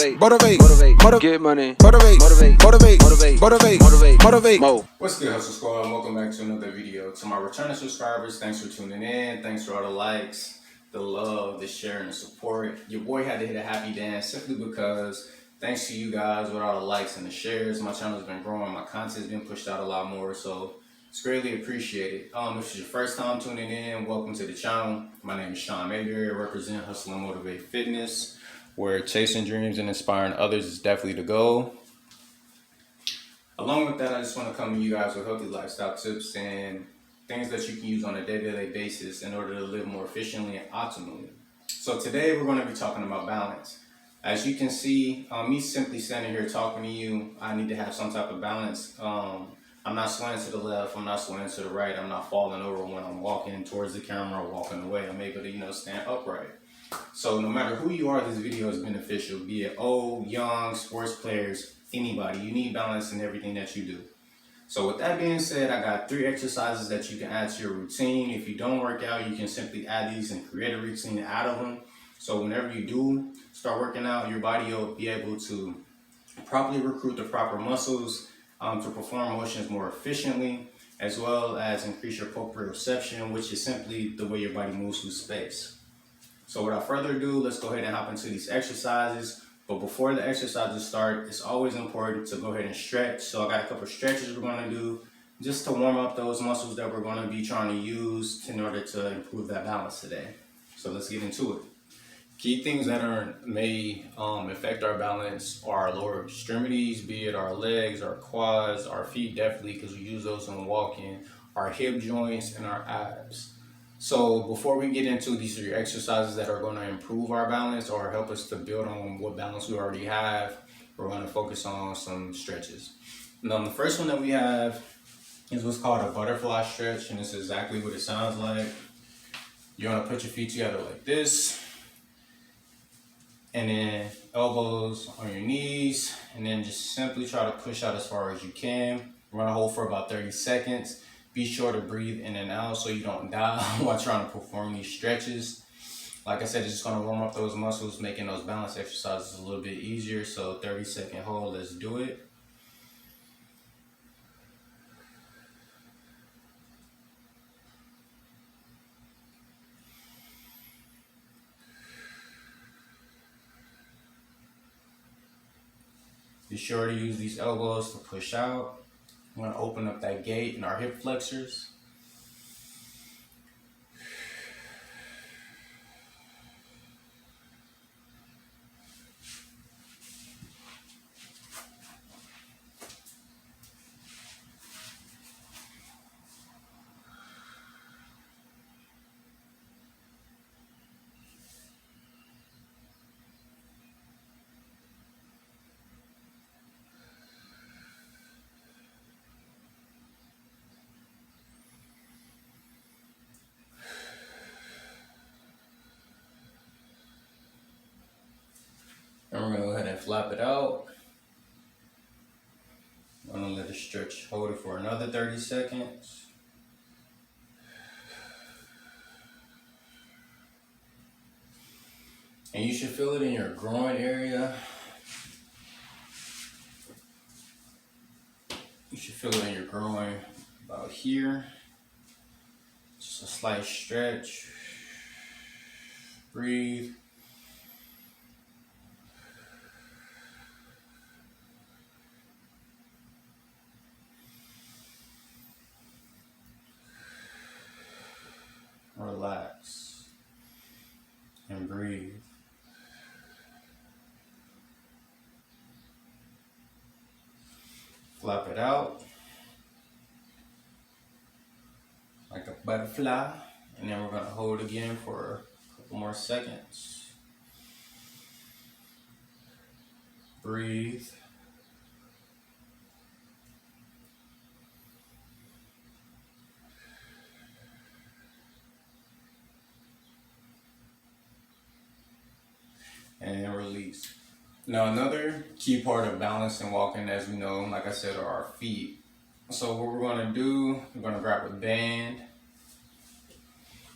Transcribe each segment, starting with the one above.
Get money. Motivate. Mo. What's good, Hustle Squad? Welcome back to another video. To my returning subscribers, thanks for tuning in. Thanks for all the likes, the love, the sharing, the support. Your boy had to hit a happy dance simply because thanks to you guys with all the likes and the shares, my channel's been growing. My content's been pushed out a lot more, so it's greatly appreciated. If it's your first time tuning in, welcome to the channel. My name is SHAWN. MAYBERRY. I represent Hustle&Motivate Fitness, where chasing dreams and inspiring others is definitely the goal. Along with that, I just want to come to you guys with healthy lifestyle tips and things that you can use on a day-to-day basis in order to live more efficiently and optimally. So today we're going to be talking about balance. As you can see, me simply standing here talking to you, I need to have some type of balance. I'm not swaying to the left, I'm not swaying to the right, I'm not falling over when I'm walking towards the camera or walking away. I'm able to, stand upright. So no matter who you are, this video is beneficial, be it old, young, sports players, anybody. You need balance in everything that you do. So with that being said, I got 3 exercises that you can add to your routine. If you don't work out, you can simply add these and create a routine out of them. So whenever you do start working out, your body will be able to properly recruit the proper muscles to perform motions more efficiently, as well as increase your proprioception, which is simply the way your body moves through space. So without further ado, let's go ahead and hop into these exercises. But before the exercises start, it's always important to go ahead and stretch. So I got a couple of stretches we're going to do just to warm up those muscles that we're going to be trying to use in order to improve that balance today. So let's get into it. Key things that may affect our balance are our lower extremities, be it our legs, our quads, our feet definitely, because we use those when walking, our hip joints, and our abs. So before we get into these 3 exercises that are going to improve our balance or help us to build on what balance we already have, we're going to focus on some stretches. Now the first one that we have is what's called a butterfly stretch, and this is exactly what it sounds like. You want to put your feet together like this, and then elbows on your knees, and then just simply try to push out as far as you can. We're going to hold for about 30 seconds. Be sure to breathe in and out so you don't die while trying to perform these stretches. Like I said, it's just going to warm up those muscles, making those balance exercises a little bit easier. So 30-second hold, let's do it. Be sure to use these elbows to push out. I'm going to open up that gate in our hip flexors. And we're going to go ahead and flap it out. I'm going to let it stretch, hold it for another 30 seconds. And you should feel it in your groin area. You should feel it in your groin about here. Just a slight stretch. Breathe. Relax and breathe. Flap it out like a butterfly, and then we're going to hold again for a couple more seconds. Breathe. And release. Now another key part of balance and walking, as we know, like I said, are our feet. So what we're going to do, we're going to grab a band,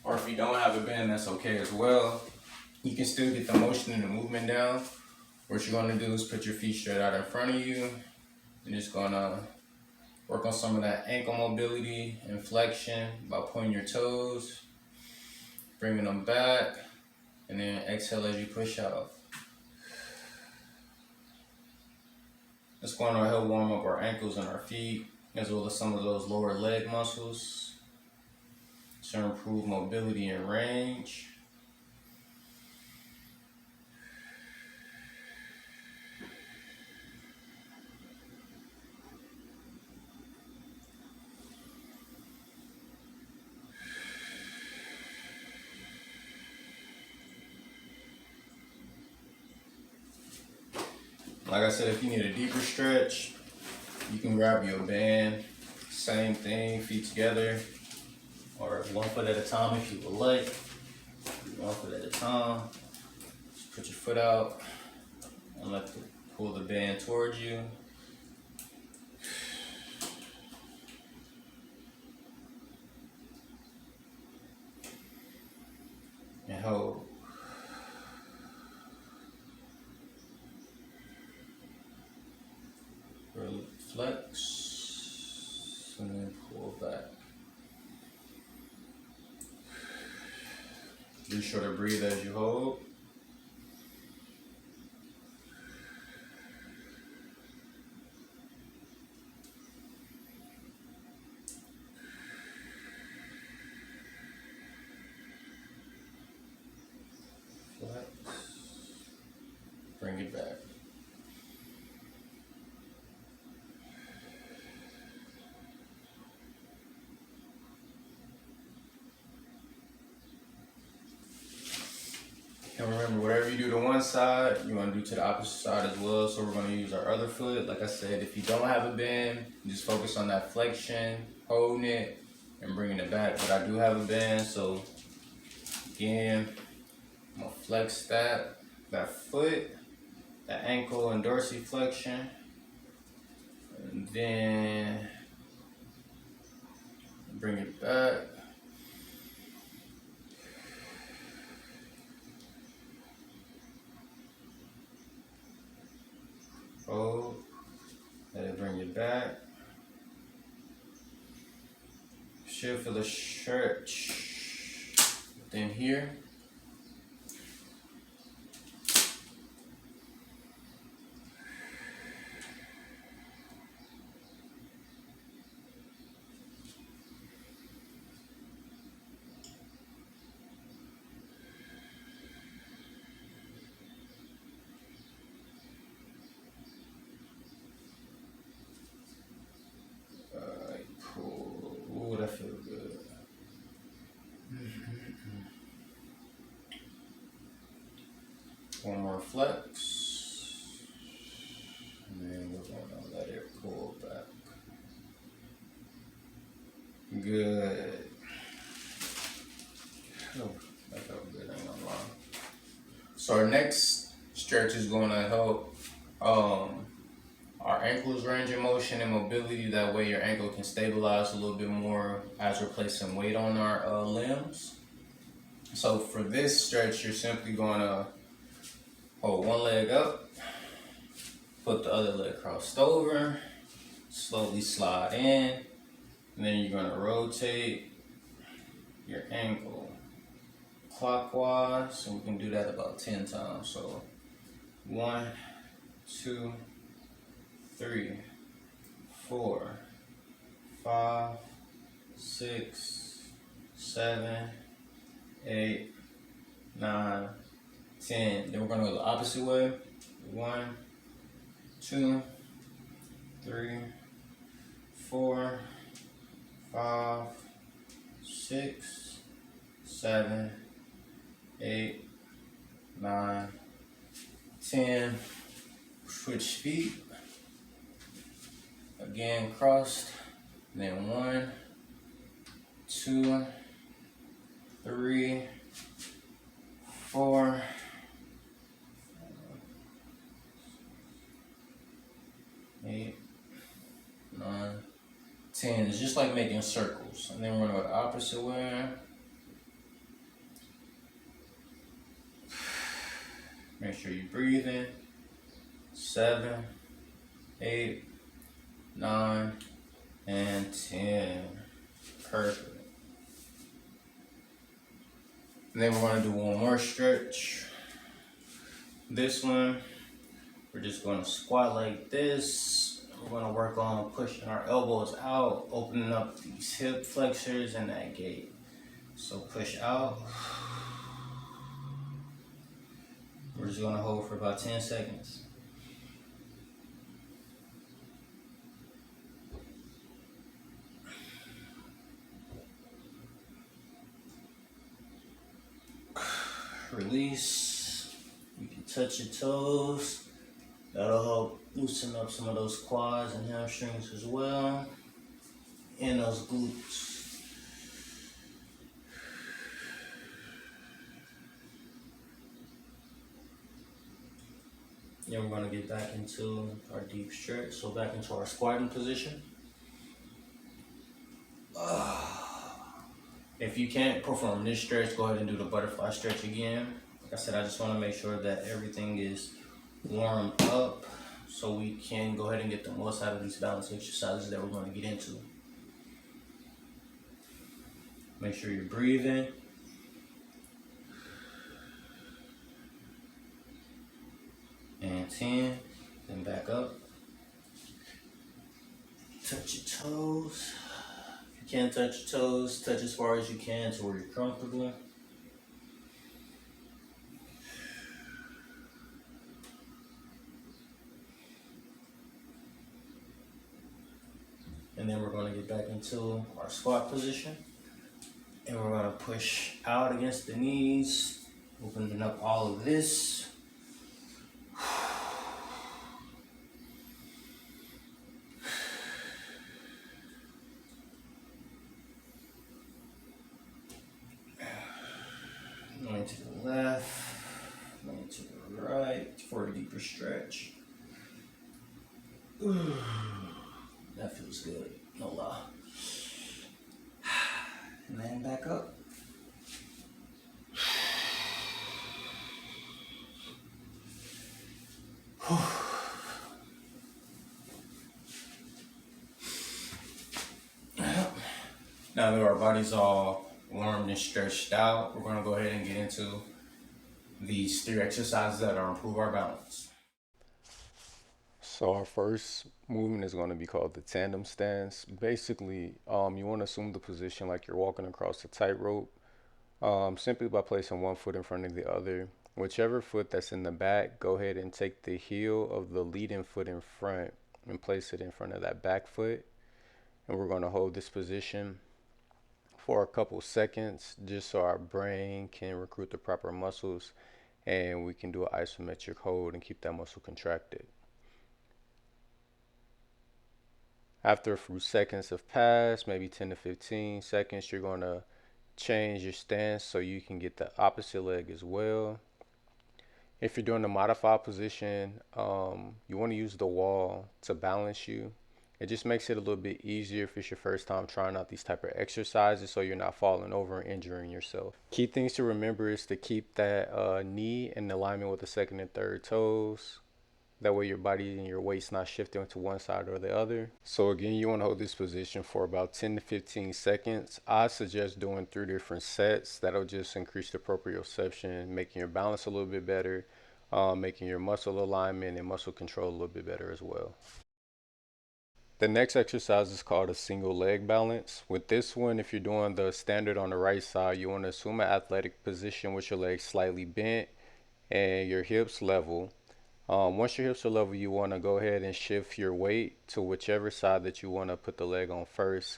or if you don't have a band, that's okay as well. You can still get the motion and the movement down, What you're gonna do is put your feet straight out in front of you. You're just gonna work on some of that ankle mobility and flexion by pointing your toes, bringing them back, and then exhale as you push out. It's going to help warm up our ankles and our feet, as well as some of those lower leg muscles to improve mobility and range. Like I said, if you need a deeper stretch, you can grab your band. Same thing, feet together, or 1 foot at a time if you would like. 1 foot at a time. Just put your foot out and pull the band towards you. And hold. Flex and then pull back. Be sure to breathe as you hold. Flex. Bring it back. And remember, whatever you do to one side, you want to do to the opposite side as well. So we're going to use our other foot. Like I said, if you don't have a bend, just focus on that flexion, holding it, and bringing it back. But I do have a bend, so again, I'm going to flex that foot, that ankle and dorsiflexion, and then bring it back. Hold, let it bring you back. Should feel a stretch within here. Ooh, that feels good. One more flex. And then we're going to let it pull back. Good. Oh, that felt good, I ain't gonna lie. So our next stretch is going to help our ankles range of motion and mobility. That way your ankle can stabilize a little bit more as we're placing weight on our limbs. So for this stretch, you're simply going to hold one leg up, put the other leg crossed over, slowly slide in, and then you're going to rotate your ankle clockwise, and we can do that about 10 times. So 1, 2, 3, 4, 5, 6, 7, 8, 9, 10. Then we're going to go the opposite way. 1, 2, 3, 4, 5, 6, 7, 8, 9, 10. Switch feet. Again, crossed. Then 1, 2, 3, 4, 8, 9, 10. It's just like making circles. And then we're going to go the opposite way. Make sure you breathe in. 7, 8, 9, and 10. Perfect. And then we're going to do one more stretch. This one, we're just going to squat like this. We're going to work on pushing our elbows out, opening up these hip flexors and that gate. So push out. We're just going to hold for about 10 seconds. Release. You can touch your toes. That'll help loosen up some of those quads and hamstrings as well, and those glutes. Then we're going to get back into our deep stretch, so back into our squatting position. If you can't perform this stretch, go ahead and do the butterfly stretch again. Like I said, I just want to make sure that everything is warmed up so we can go ahead and get the most out of these balance exercises that we're going to get into. Make sure you're breathing. And 10, then back up. Touch your toes. If you can't touch your toes, touch as far as you can to where you're comfortable. And then we're going to get back into our squat position. And we're going to push out against the knees, opening up all of this. Going to the left, going to the right for a deeper stretch. That feels good, no lie. And then back up. Now that our body's all warmed and stretched out, we're going to go ahead and get into these 3 exercises that are improve our balance. So our first movement is going to be called the Tandem Stance. Basically, you want to assume the position like you're walking across a tightrope, simply by placing one foot in front of the other. Whichever foot that's in the back, go ahead and take the heel of the leading foot in front and place it in front of that back foot. And we're going to hold this position for a couple seconds just so our brain can recruit the proper muscles and we can do an isometric hold and keep that muscle contracted. After a few seconds have passed, maybe 10 to 15 seconds, you're going to change your stance so you can get the opposite leg as well. If you're doing the modified position, you want to use the wall to balance you. It just makes it a little bit easier if it's your first time trying out these type of exercises so you're not falling over and injuring yourself. Key things to remember is to keep that knee in alignment with the second and third toes. That way your body and your weight's not shifting to one side or the other. So again, you want to hold this position for about 10 to 15 seconds. I suggest doing 3 different sets. That'll just increase the proprioception, making your balance a little bit better, making your muscle alignment and muscle control a little bit better as well. The next exercise is called a single leg balance. With this one, if you're doing the standard on the right side, you want to assume an athletic position with your legs slightly bent and your hips level. Once your hips are level, you want to go ahead and shift your weight to whichever side that you want to put the leg on first.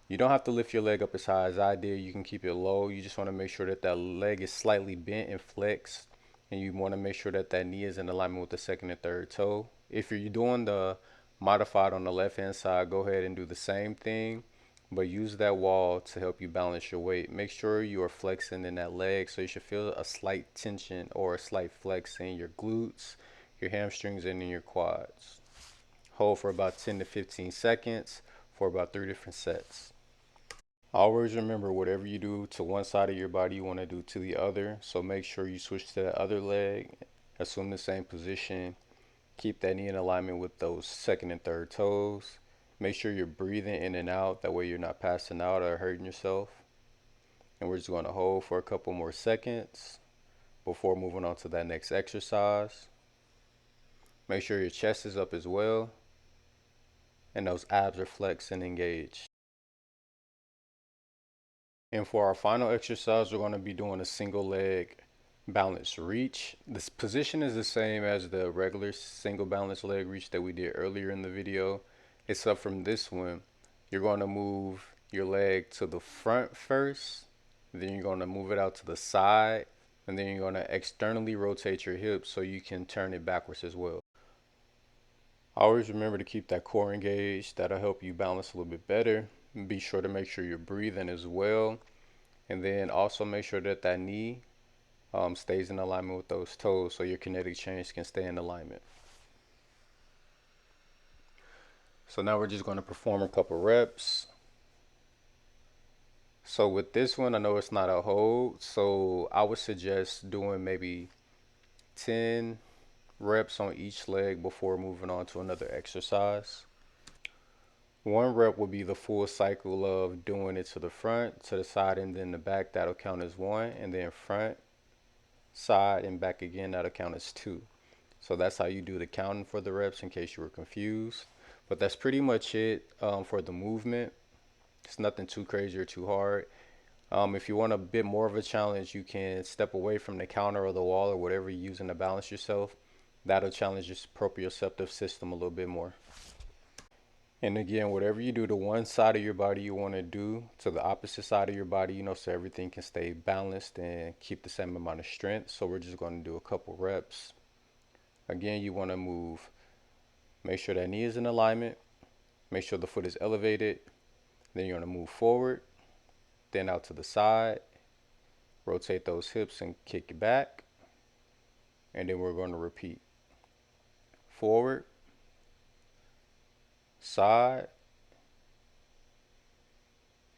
You don't have to lift your leg up as high as I did. You can keep it low. You just want to make sure that that leg is slightly bent and flexed. And you want to make sure that that knee is in alignment with the second and third toe. If you're doing the modified on the left hand side, go ahead and do the same thing, but use that wall to help you balance your weight. Make sure you are flexing in that leg, so you should feel a slight tension or a slight flex in your glutes, your hamstrings, and in your quads. Hold for about 10 to 15 seconds for about 3 different sets. Always remember, whatever you do to one side of your body, you want to do to the other. So make sure you switch to the other leg, assume the same position, Keep that knee in alignment with those second and third toes. Make sure you're breathing in and out. That way you're not passing out or hurting yourself. And we're just going to hold for a couple more seconds before moving on to that next exercise. Make sure your chest is up as well. And those abs are flexed and engaged. And for our final exercise, we're going to be doing a single leg balance reach. This position is the same as the regular single balance leg reach that we did earlier in the video. Except from this one, you're going to move your leg to the front first, then you're going to move it out to the side, and then you're going to externally rotate your hips so you can turn it backwards as well. Always remember to keep that core engaged. That'll help you balance a little bit better. Be sure to make sure you're breathing as well. And then also make sure that that knee stays in alignment with those toes so your kinetic change can stay in alignment. So now we're just going to perform a couple reps. So with this one, I know it's not a hold, so I would suggest doing maybe 10 reps on each leg before moving on to another exercise. One rep will be the full cycle of doing it to the front, to the side, and then the back. That'll count as 1, and then front, side, and back again. That'll count as 2. So that's how you do the counting for the reps, in case you were confused. But that's pretty much it for the movement. It's nothing too crazy or too hard. If you want a bit more of a challenge, you can step away from the counter or the wall or whatever you're using to balance yourself. That'll challenge your proprioceptive system a little bit more. And again, whatever you do to one side of your body, you want to do to the opposite side of your body, so everything can stay balanced and keep the same amount of strength. So we're just going to do a couple reps. Again, you want to move, make sure that knee is in alignment, make sure the foot is elevated. Then you're going to move forward, then out to the side, rotate those hips and kick it back. And then we're going to repeat. Forward, side,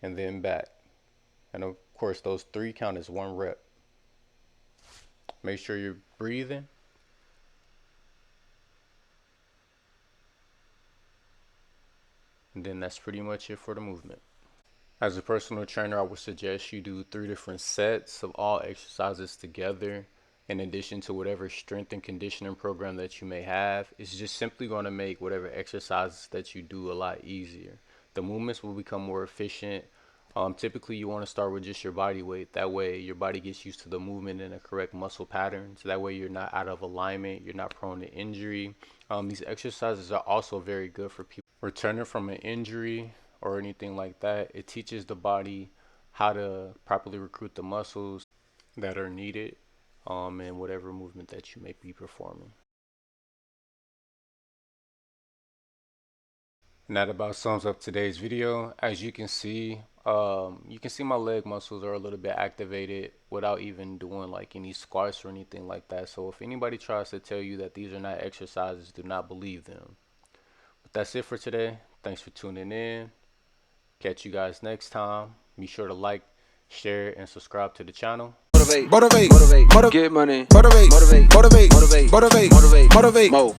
and then back. And of course, those 3 count as 1 rep. Make sure you're breathing. And then that's pretty much it for the movement. As a personal trainer, I would suggest you do 3 different sets of all exercises together, in addition to whatever strength and conditioning program that you may have. It's just simply going to make whatever exercises that you do a lot easier. The movements will become more efficient. Typically, you want to start with just your body weight. That way, your body gets used to the movement in a correct muscle pattern. So that way, you're not out of alignment. You're not prone to injury. These exercises are also very good for people returning from an injury or anything like that. It teaches the body how to properly recruit the muscles that are needed in whatever movement that you may be performing. And that about sums up today's video. As you can see my leg muscles are a little bit activated without even doing like any squats or anything like that. So if anybody tries to tell you that these are not exercises, do not believe them. But that's it for today. Thanks for tuning in. Catch you guys next time. Be sure to like, share, and subscribe to the channel. Motivate, get money, motivate, motivate, motivate, motivate, motivate, motivate, motivate, mo.